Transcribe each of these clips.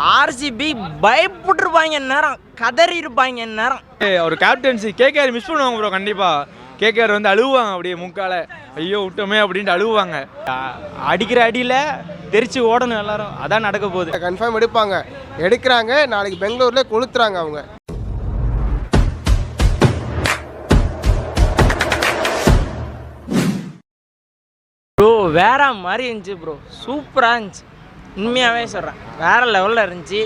RCB பயப்பட்டுருப்பாங்க நேரம், கதறி இருப்பாங்க நேரம். ஒரு கேப்டன்சி கேகேஆர் மிஸ் பண்ணுவாங்க ப்ரோ. கண்டிப்பாக கேகேஆர் வந்து அழுவாங்க, அப்படியே முக்கால ஐயோ விட்டோமே அப்படின்ட்டு அழுவாங்க. அடிக்கிற அடியில் தெரிச்சு ஓடணும் எல்லாரும், அதான் நடக்க போகுது. கன்ஃபார்ம் எடுப்பாங்க, எடுக்கிறாங்க. நாளைக்கு பெங்களூர்ல கொளுத்துறாங்க அவங்க. ப்ரோ வேற மாதிரி இருந்துச்சு ப்ரோ, சூப்பராக இருந்துச்சு. உண்மையாகவே சொல்கிறேன், வேறு லெவலில் இருந்துச்சு.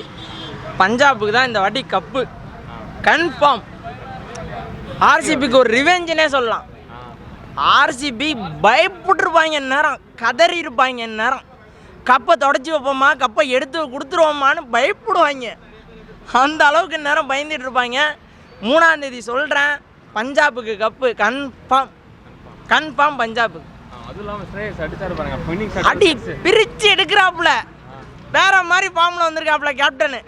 பஞ்சாபுக்கு தான் இந்த வாட்டி கப்பு கன்ஃபார்ம். ஆர்சிபிக்கு ஒரு ரிவெஞ்சுனே சொல்லலாம். ஆர்சிபி பயப்பட்டுருப்பாங்க நேரம், கதறி இருப்பாங்க நேரம். கப்பை தொடச்சி வைப்போமா, கப்பை எடுத்து கொடுத்துருவோமான்னு பயப்படுவாங்க. அந்த அளவுக்கு நேரம் பயந்துட்டு இருப்பாங்க. 3ஆம் தேதி சொல்கிறேன், பஞ்சாபுக்கு கப்பு கன்ஃபார்ம். கன்ஃபார்ம் பஞ்சாபுக்கு. அடி பிரிச்சு எடுக்கிறாப்புல, வேற மாதிரி ஃபார்ம்ல வந்திருக்காப்புல கேப்டனு.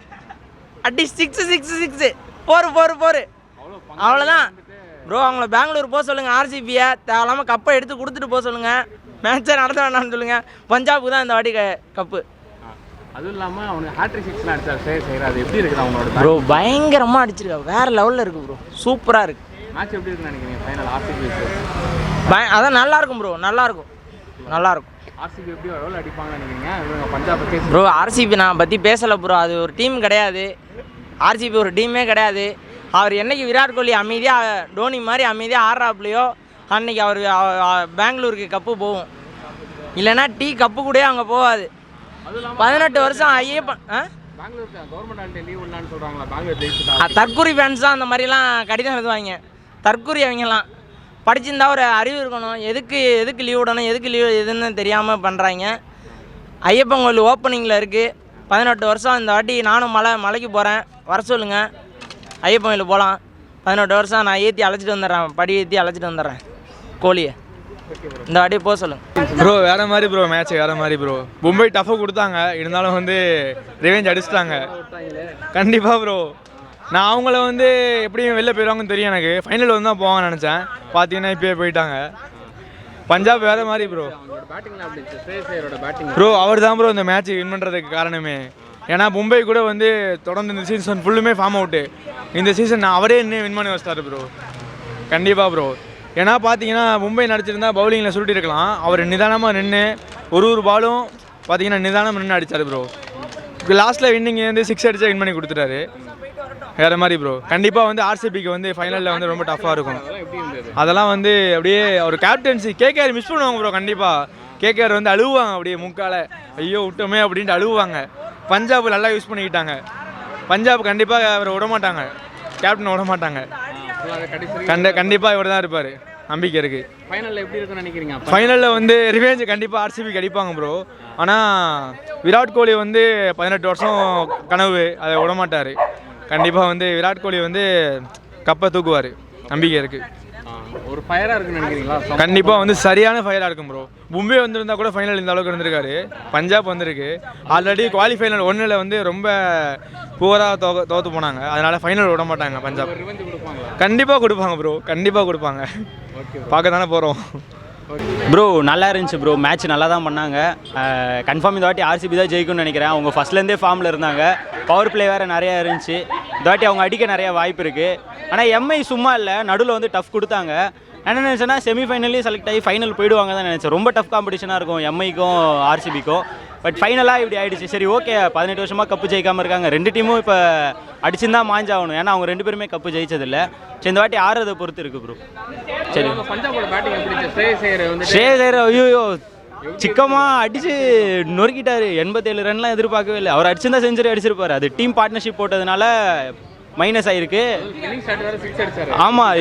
அடி 6 4 அவ்வளோதான் ப்ரோ. அவங்கள பெங்களூர் போக சொல்லுங்கள், ஆர்சிபியை தேவையில்லாமல் கப்பை எடுத்து கொடுத்துட்டு போக சொல்லுங்கள். மேட்சை நடத்த வேண்டாம்னு சொல்லுங்கள். பஞ்சாபுக்கு தான் இந்த வாட்டி கப்பு. அதுவும் இல்லாமல் அவனுக்கு ஹேட்ரிக் சிக்ஸ்லாம் அடிச்சார். அது எப்படி இருக்குது அவங்களோட ப்ரோ? பயங்கரமாக அடிச்சிருக்கா, வேறு லெவலில் இருக்குது ப்ரோ, சூப்பராக இருக்குது. மேட்ச் எப்படி இருக்குன்னு நினைக்கிறீங்க ஃபைனல் ஆர்சிபி? அதான் நல்லாயிருக்கும் ப்ரோ, நல்லாயிருக்கும். ஆர்சிபி எப்படி எவ்வளோ அடிப்பாங்கன்னு நினைக்கிறீங்க? இவங்க பஞ்சாப் ப்ரோ ஆர்சிபி நான் பற்றி பேசலை ப்ரோ. அது ஒரு டீம் கிடையாது. ஆர்சிபி ஒரு டீமே கிடையாது. அவர் என்னைக்கு விராட் கோலி அமைதியாக டோனி மாதிரி அமைதியாக ஆடுறாப்புலையோ அன்னைக்கு அவர் பெங்களூருக்கு கப்பு போகும். இல்லைன்னா கப்பு கூட அங்கே போகாது. 18 வருஷம் ஐயப்பன் தற்கூரி ஃபேன்ஸ் தான் அந்த மாதிரிலாம் கடிதம் எழுதுவாங்க. தற்கூரி அவங்கெல்லாம் படிச்சிருந்தா ஒரு அறிவு இருக்கணும். எதுக்கு லீவ் விடணும், எதுக்கு லீவ் எதுன்னு தெரியாமல் பண்ணுறாங்க. ஐயப்பன் கோயில் ஓப்பனிங்கில் இருக்குது. 18 வருஷம். இந்த வாட்டி நானும் மலைக்கு போகிறேன், வர சொல்லுங்கள். ஐயப்பன் கோயில் போகலாம். 18 வருஷம் நான் ஏற்றி அழைச்சிட்டு வந்துடுறேன், படி ஏற்றி அழைச்சிட்டு வந்துடுறேன் கோழியை. இந்த வாட்டி போக சொல்லுங்கள் ப்ரோ. வேறு மாதிரி ப்ரோ, மேட்ச் வேறு மாதிரி ப்ரோ. மும்பை டஃப்பாக கொடுத்தாங்க, இருந்தாலும் வந்து ரிவெஞ்ச் அடிச்சிட்டாங்க கண்டிப்பாக ப்ரோ. நான் அவங்கள வந்து எப்படியும் வெளில போயிடுவாங்கன்னு தெரியும் எனக்கு. ஃபைனல் வந்து தான் போவாங்கன்னு நினச்சேன். பார்த்தீங்கன்னா இப்போயே போயிட்டாங்க. பஞ்சாப் வேறு மாதிரி ப்ரோ. ப்ரோ அவர் தான் ப்ரோ இந்த மேட்ச் வின் பண்ணுறதுக்கு காரணமே. ஏன்னா மும்பை கூட வந்து தொடர்ந்து இந்த சீசன் ஃபுல்லுமே ஃபார்ம் அவுட்டு. இந்த சீசன் அவரே இன்னும் வின் பண்ணி வச்சிட்டாரு ப்ரோ. கண்டிப்பாக ப்ரோ. ஏன்னா பார்த்தீங்கன்னா மும்பை நடிச்சிருந்தா பவுலிங்கில் சுருட்டி இருக்கலாம். அவர் நிதானமாக நின்று ஒரு பாலும் பார்த்தீங்கன்னா நிதானமாக நின்று அடித்தார் ப்ரோ. லாஸ்ட்டில் வின்னிங் வந்து 6 அடிச்சா வின் பண்ணி கொடுத்துட்டாரு. வேறு மாதிரி ப்ரோ. கண்டிப்பாக வந்து ஆர்சிபிக்கு வந்து ஃபைனலில் வந்து ரொம்ப டஃப்பாக இருக்கும். அதெல்லாம் வந்து அப்படியே ஒரு கேப்டன்சி கேகேஆர் மிஸ் பண்ணுவாங்க ப்ரோ. கண்டிப்பாக கேகேஆர் வந்து அழுவாங்க, அப்படியே முக்கால ஐயோ விட்டோமே அப்படின்ட்டு அழுவாங்க. பஞ்சாப் நல்லா யூஸ் பண்ணிக்கிட்டாங்க. பஞ்சாப் கண்டிப்பாக அவரை விடமாட்டாங்க, கேப்டன் விடமாட்டாங்க. கண்டிப்பாக இவர் தான் இருப்பார், நம்பிக்கை இருக்குது. ஃபைனலில் எப்படி இருக்குன்னு நினைக்கிறீங்க? ஃபைனலில் வந்து ரிவெஞ்ச் கண்டிப்பாக ஆர்சிபிக்கு அடிப்பாங்க ப்ரோ. ஆனால் விராட் கோலி வந்து 18 வருஷம் கனவு, அதை விடமாட்டார். கண்டிப்பாக வந்து விராட் கோலி வந்து கப்பை தூக்குவார், நம்பிக்கை இருக்குது. ஒரு ஃபயராக இருக்குன்னு நினைக்கிறீங்களா? கண்டிப்பாக வந்து சரியான ஃபயராக இருக்கும் ப்ரோ. மும்பை வந்திருந்தால் கூட ஃபைனல் இந்த அளவுக்கு இருந்திருக்காரு. பஞ்சாப் வந்திருக்கு. ஆல்ரெடி குவாலிஃபைனல் 1ல் வந்து ரொம்ப புவராக தோற்று போனாங்க. அதனால் ஃபைனல் விட மாட்டாங்க பஞ்சாப். கண்டிப்பாக கொடுப்பாங்க ப்ரோ, கண்டிப்பாக கொடுப்பாங்க. பார்க்க தானே போகிறோம் ப்ரோ. நல்லா இருந்துச்சு ப்ரோ, மேட்ச் நல்லா தான் பண்ணாங்க. கன்ஃபார்ம் இந்த வாட்டி ஆர்சிபி தான் ஜெயிக்கும்னு நினைக்கிறேன். அவங்க ஃபஸ்ட்லேருந்தே ஃபார்மில் இருந்தாங்க. பவர் பிளே வேறு நிறையா இருந்துச்சு. இந்த வாட்டி அவங்க அடிக்க நிறையா வாய்ப்பு இருக்குது. ஆனால் எம்ஐ சும்மா இல்லை, நடுவில் வந்து டஃப் கொடுத்தாங்க. என்ன நினச்சேன்னா செமிஃபைனல்லையும் செலக்ட் ஆகி ஃபைனல் போயிடுவாங்க தான் நினச்சேன். ரொம்ப டஃப் காம்படிஷனாக இருக்கும் எம்ஐக்கும் ஆர்சிபிக்கும். பட் ஃபைனலாக இப்படி ஆகிடுச்சு. சரி ஓகே, 18 வருஷமாக கப்பு ஜெயிக்காமல் இருக்காங்க. 2 டீமும் இப்போ அடிச்சுன்னு தான் மாஞ்சாகணும். ஏன்னா அவங்க 2 பேருமே கப்பு ஜெயிச்சதில்லை. சரி இந்த வாட்டி ஆடுறதை பொறுத்து இருக்குது ப்ரோ. சரி ஸ்ரேயஸ் ஐயர் ஐயோ சிக்கமாக அடித்து நொறுக்கிட்டார். 87 ரன்லாம் எதிர்பார்க்கவே இல்லை. அவர் அடிச்சிருந்தா செஞ்சுரி அடிச்சிருப்பார். அது டீம் பார்ட்னர்ஷிப் போட்டதுனால மைனஸ் ஆகிருக்கு. ஆமாம்,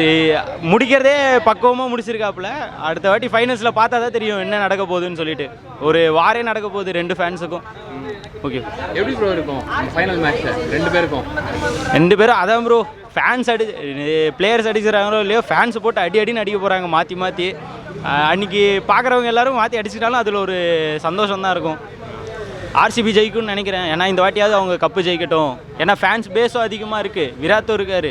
முடிக்கிறதே பக்குவமாக முடிச்சிருக்காப்புல. அடுத்த வாட்டி ஃபைனல்ஸில் பார்த்தா தான் தெரியும் என்ன நடக்க போகுதுன்னு சொல்லிட்டு. ஒரு வாரே நடக்க போகுது 2 ஃபேன்ஸுக்கும். ஓகே, எப்படி ப்ரோ இருக்கும் ஃபைனல் மேட்ச் 2 பேருக்கும்? 2 பேரும் அதான் ப்ரோ, ஃபேன்ஸ் பிளேயர்ஸ் அடிச்சுறாங்களோ இல்லையோ, ஃபேன்ஸ் போட்டு அடின்னு அடிக்க போகிறாங்க மாற்றி. அன்றைக்கி பார்க்குறவங்க எல்லோரும் மாற்றி அடிச்சிட்டாலும் அதில் ஒரு சந்தோஷம் தான் இருக்கும். ஆர்சிபி ஜெயிக்கும்னு நினைக்கிறேன். ஏன்னா இந்த வாட்டியாவது அவங்க கப்பு ஜெயிக்கட்டும். ஏன்னா ஃபேன்ஸ் பேஸும் அதிகமாக இருக்குது, விராத்தும் இருக்கார்.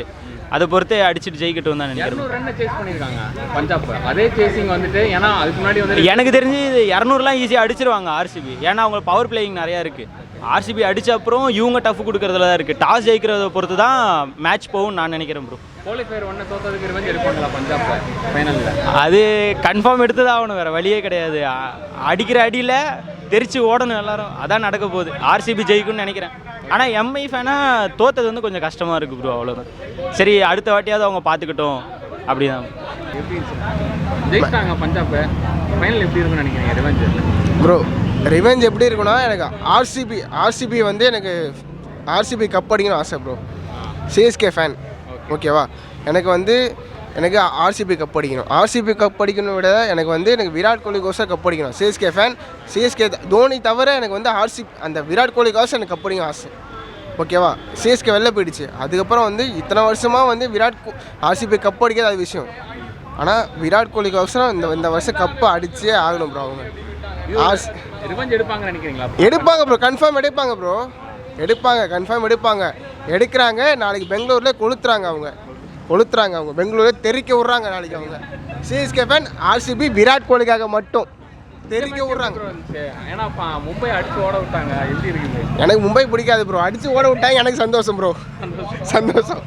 அதை பொறுத்து அடிச்சுட்டு ஜெயிக்கட்டும் தான் நினைக்கிறேன். 200 ரன் சேஸ் பண்ணிருக்காங்க பஞ்சாப். அதே சேசிங் வந்துட்டு ஏன்னா அதுக்கு முன்னாடி வந்து எனக்கு தெரிஞ்சு 200லாம் ஈஸியாக அடிச்சிருவாங்க ஆர்சிபி. ஏன்னா அவங்க பவர் பிளேயிங் நிறையா இருக்குது. ஆர்சிபி அடித்த அப்புறம் இவங்க டஃப் கொடுக்கறதுல தான் இருக்குது. டாஸ் ஜெயிக்கிறத பொறுத்து தான் மேட்ச் போகும்னு நான் நினைக்கிறேன் ப்ரோ. குவாலிஃபயர் ஒன்று தோத்ததுக்கு ரிவெஞ்ச் எடுப்பாங்களா பஞ்சாப்ல ஃபைனலில்? அது கன்ஃபார்ம் எடுத்து தான் ஆகணும், வேறு வழியே கிடையாது. அடிக்கிற அடியில் தெரிச்சு ஓடணும் எல்லாரும், அதான் நடக்க போகுது. ஆர்சிபி ஜெயிக்கும்னு நினைக்கிறேன். ஆனால் எம்ஐ ஃபேனாக தோத்தது வந்து கொஞ்சம் கஷ்டமாக இருக்குது ப்ரோ, அவ்வளோதான். சரி, அடுத்த வாட்டியாவது அவங்க பார்த்துக்கிட்டோம் அப்படிதான். எப்படி ஜெயிச்சிட்டாங்க பஞ்சாப், ஃபைனல் எப்படி இருக்குன்னு நினைக்கிறீங்க ரிவெஞ்ச்? ப்ரோ ரிவெஞ்ச் எப்படி இருக்குன்னா, எனக்கு ஆர்சிபி வந்து எனக்கு ஆர்சிபி கப் அடிக்கணும்னு ஆசை ப்ரோ. சிஎஸ்கே ஃபேன், ஓகேவா? எனக்கு ஆர்சிபி கப் அடிக்கணும். ஆர்சிபி கப் அடிக்கணும் விட எனக்கு விராட் கோலிக்கோசம் கப் அடிக்கணும். சிஎஸ்கே ஃபேன், சிஎஸ்கே தோனி தவிர எனக்கு வந்து அந்த விராட் கோலிக்கோசம் எனக்கு கப் அடிக்கணும் ஆசை, ஓகேவா? சிஎஸ்கே வெளில போயிடுச்சு. அதுக்கப்புறம் வந்து இத்தனை வருஷமாக வந்து ஆர்சிபி கப் அடிக்காத அது விஷயம். ஆனால் விராட் கோலிக்கோசரம் இந்த வருஷம் கப்பு அடிச்சே ஆகணும் ப்ரோ. அவங்க ரிவெஞ்ச் எடுப்பாங்கன்னு நினைக்கிறீங்களா? எடுப்பாங்க ப்ரோ, கன்ஃபார்ம் எடுப்பாங்க ப்ரோ. கன்ஃபார்ம் எடுப்பாங்க. எடுக்கிறாங்க. நாளைக்கு பெங்களூரில் கொளுத்துறாங்க அவங்க பெங்களூரில் தெறிக்க விட்றாங்க நாளைக்கு அவங்க. சிஎஸ்கே ஃபேன், ஆர்சிபி விராட் கோலிக்காக மட்டும் தெறிக்க விட்றாங்க. ஏன்னா மும்பை அடிச்சு ஓட விட்டாங்க, எப்படி இருக்குது? எனக்கு மும்பை பிடிக்காது ப்ரோ. அடித்து ஓட விட்டாங்க, எனக்கு சந்தோஷம் ப்ரோ, சந்தோஷம்.